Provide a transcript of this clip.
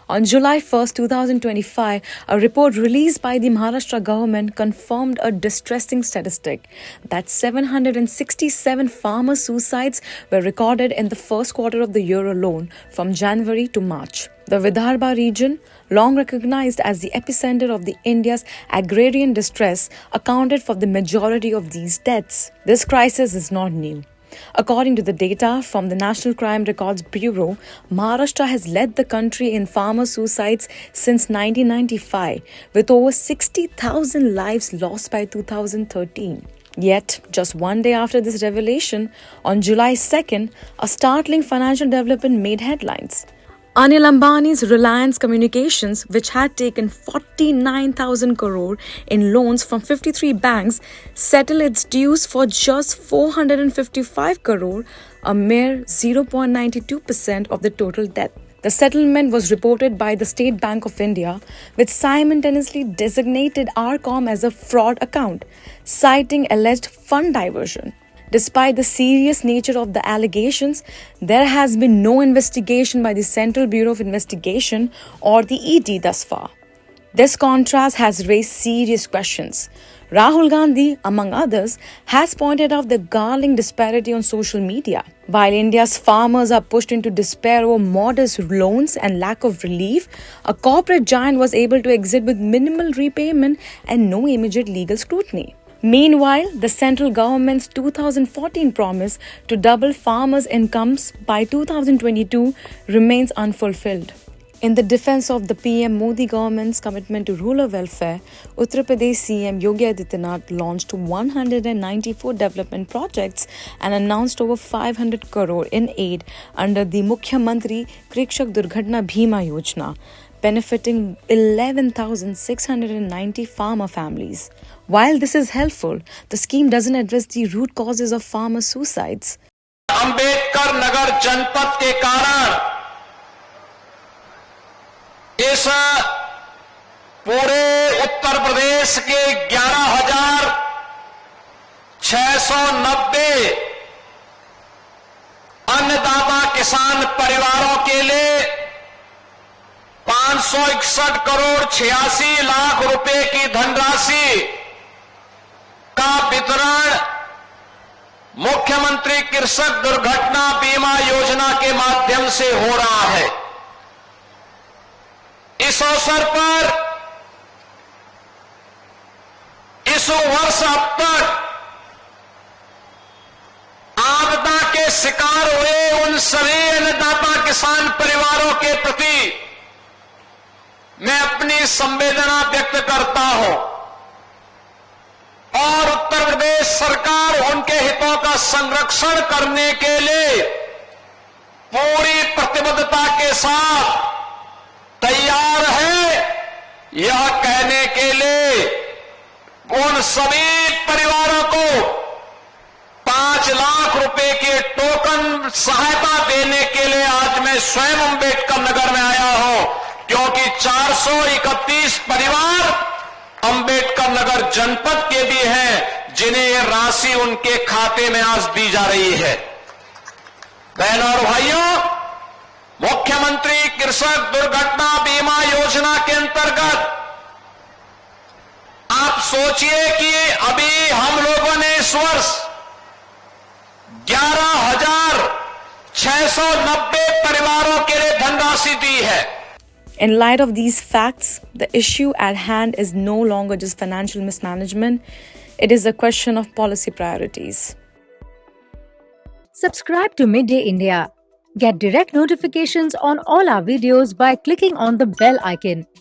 On July 1st, 2025, a report released by the Maharashtra government confirmed a distressing statistic that 767 farmer suicides were recorded in the first quarter of the year alone, from January to March. The Vidarbha region, long recognized as the epicenter of the India's agrarian distress, accounted for the majority of these deaths. This crisis is not new. According to the data from the National Crime Records Bureau, Maharashtra has led the country in farmer suicides since 1995, with over 60,000 lives lost by 2013. Yet, just one day after this revelation, on July 2nd, a startling financial development made headlines. Anil Ambani's Reliance Communications, which had taken 49,000 crore in loans from 53 banks, settled its dues for just 455 crore, a mere 0.92% of the total debt. The settlement was reported by the State Bank of India, which simultaneously designated RCOM as a fraud account, citing alleged fund diversion. Despite the serious nature of the allegations, there has been no investigation by the Central Bureau of Investigation or the ED thus far. This contrast has raised serious questions. Rahul Gandhi, among others, has pointed out the galling disparity on social media. While India's farmers are pushed into despair over modest loans and lack of relief, a corporate giant was able to exit with minimal repayment and no immediate legal scrutiny. Meanwhile, the central government's 2014 promise to double farmers' incomes by 2022 remains unfulfilled. In the defense of the PM Modi government's commitment to rural welfare, Uttar Pradesh CM Yogi Adityanath launched 194 development projects and announced over 500 crore in aid under the Mukhyamantri Krikshak Durghatna Bhima Yojana, benefiting 11,690 farmer families. While this is helpful, the scheme doesn't address the root causes of farmer suicides. Ambedkar Nagar जनपद के कारण इस पूरे उत्तर प्रदेश के 11,690 अन्नदाता किसान परिवारों के लिए 561 करोड़ 86 लाख रुपए की धनराशि का वितरण मुख्यमंत्री कृषक दुर्घटना बीमा योजना के माध्यम से हो रहा है। इस अवसर पर इस वर्ष अब तक आपदा के शिकार हुए उन सभी अन्नदाता किसान परिवारों के प्रति मैं अपनी संवेदना व्यक्त करता हूं और उत्तर प्रदेश सरकार उनके हितों का संरक्षण करने के लिए पूरी प्रतिबद्धता के साथ तैयार है। यह कहने के लिए उन सभी परिवारों को 5 लाख रुपए के टोकन सहायता देने के लिए आज मैं स्वयं अम्बेडकर नगर में आया हूं, क्योंकि 431 परिवार अम्बेडकर नगर जनपद के भी हैं जिन्हें यह राशि उनके खाते में आज दी जा रही है। बहनों और भाइयों, मुख्यमंत्री कृषक दुर्घटना बीमा योजना के अंतर्गत आप सोचिए कि अभी हम लोगों ने इस वर्ष 11,690 परिवारों के लिए धनराशि दी है। In light of these facts, the issue at hand is no longer just financial mismanagement, it is a question of policy priorities. Subscribe to Midday India. Get direct notifications on all our videos by clicking on the bell icon.